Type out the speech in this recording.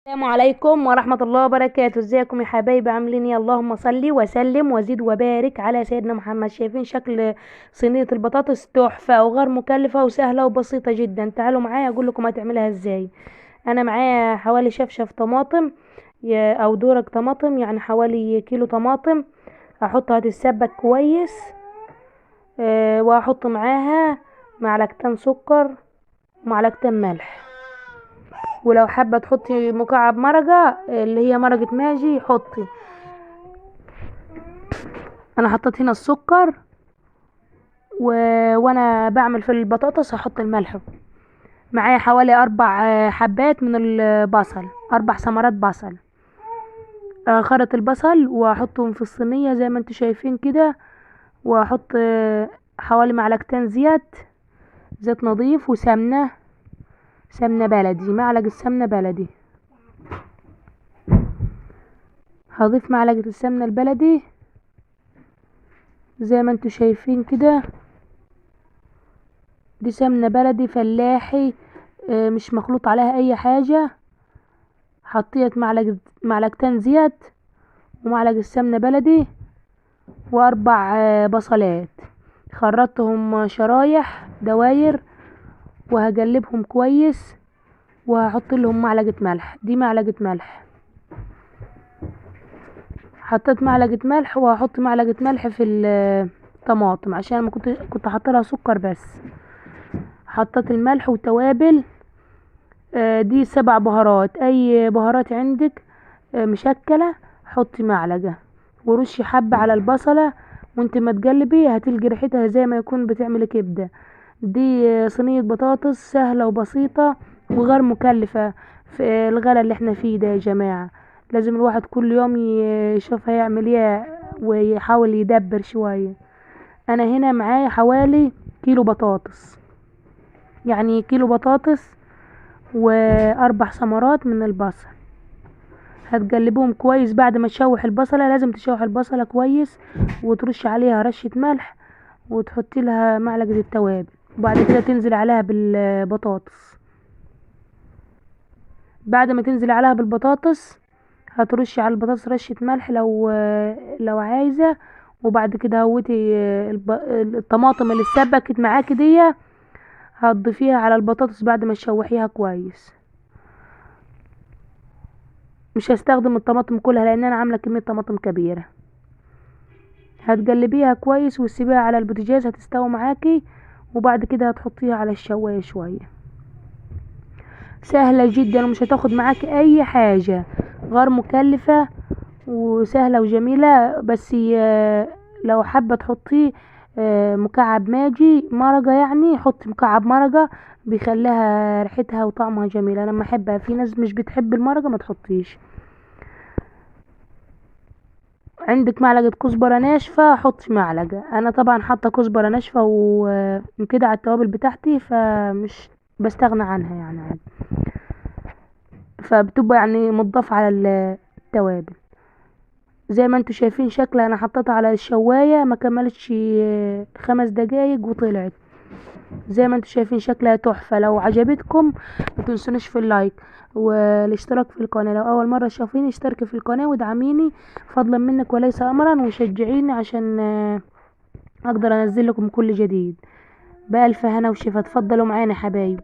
السلام عليكم ورحمة الله وبركاته. ازيكم يا حبايبي؟ عاملين ايه؟ اللهم صل وسلم وزد وبارك على سيدنا محمد. شايفين شكل صينية البطاطس؟ تحفة وغير مكلفة وسهلة وبسيطة جدا. تعالوا معايا اقول لكم هتعملها ازاي. انا معايا حوالي شفشف طماطم، او دورك طماطم، يعني حوالي كيلو طماطم. هحطها تتسبك كويس. وهحط معاها معلقتين سكر ومعلقتين ملح. ولو حابه تحطي مكعب مرقه اللي هي مرقه ماجي حطي. انا حطيت هنا السكر و... وانا بعمل في البطاطس هحط الملح. معايا حوالي 4 حبات من البصل، 4 ثمرات بصل. خرط البصل واحطهم في الصينيه زي ما انتوا شايفين كده. واحط حوالي معلقتين زيت نظيف وسمنه، سمنه بلدي، معلقه سمنه بلدي. هضيف معلقه السمنه البلدي زي ما انتوا شايفين كده. دي سمنة بلدي فلاحي، مش مخلوط عليها اي حاجة. حطيت معلقتين زيت ومعلقة سمنة بلدي و4 بصلات. خرطتهم شرايح دواير وهقلبهم كويس. وهحط لهم معلقة ملح، دي معلقة ملح. حطيت معلقة ملح وهحط معلقة ملح في الطماطم عشان ما كنت حاطه لها سكر بس. حطيت الملح وتوابل. دي 7 بهارات، اي بهارات عندك مشكلة حطي معلقة. ورشي حبة على البصلة وانت ما تقلبي هتلقي ريحتها زي ما يكون بتعملي كبدة. دي صينية بطاطس سهلة وبسيطة وغير مكلفة في الغلا اللي احنا فيه ده يا جماعة. لازم الواحد كل يوم يشوف هيعمل ايه ويحاول يدبر شوية. انا هنا معايا حوالي كيلو بطاطس، يعني كيلو بطاطس و4 ثمرات من البصل. هتقلبوهم كويس. بعد ما تشوح البصلة لازم تشوح البصلة كويس وترش عليها رشة ملح وتحطي لها معلقة التوابل. وبعد كده تنزل عليها بالبطاطس. بعد ما تنزل عليها بالبطاطس هترشي على البطاطس رشة ملح لو عايزة. وبعد كده هوتي الطماطم اللي اتسبكت معاكي دي هتضيفيها على البطاطس بعد ما تشوحيها كويس. مش هستخدم الطماطم كلها لان انا عامله كميه طماطم كبيره. هتقلبيها كويس وتسيبيها على البوتاجاز هتستوي معاكي. وبعد كده هتحطيها على الشوايه شويه. سهله جدا ومش هتاخد معاكي اي حاجه، غير مكلفه وسهله وجميله. بس لو حابه تحطيه مكعب ماجي مرقه، يعني حطي مكعب مرقه بيخليها ريحتها وطعمها جميل. انا لما احبها، في ناس مش بتحب المرقه ما تحطيش. عندك معلقة كزبرة ناشفة حطي معلقة. انا طبعا حاطة كزبرة ناشفة وكده على التوابل بتاعتي فمش بستغنى عنها يعني عادي. فبتبقى يعني مضاف على التوابل. زي ما انتوا شايفين شكلها، انا حطيتها على الشواية ما كملتش 5 دقايق وطلعت. زي ما انتوا شايفين شكلها تحفة. لو عجبتكم ما تنسونيش في اللايك والاشتراك في القناة. لو اول مرة تشوفيني اشتركي في القناة وادعميني فضلا منك وليس امرا، وشجعيني عشان اقدر انزل لكم كل جديد. بألف هنا وشفا. اتفضلوا معانا حبايبي.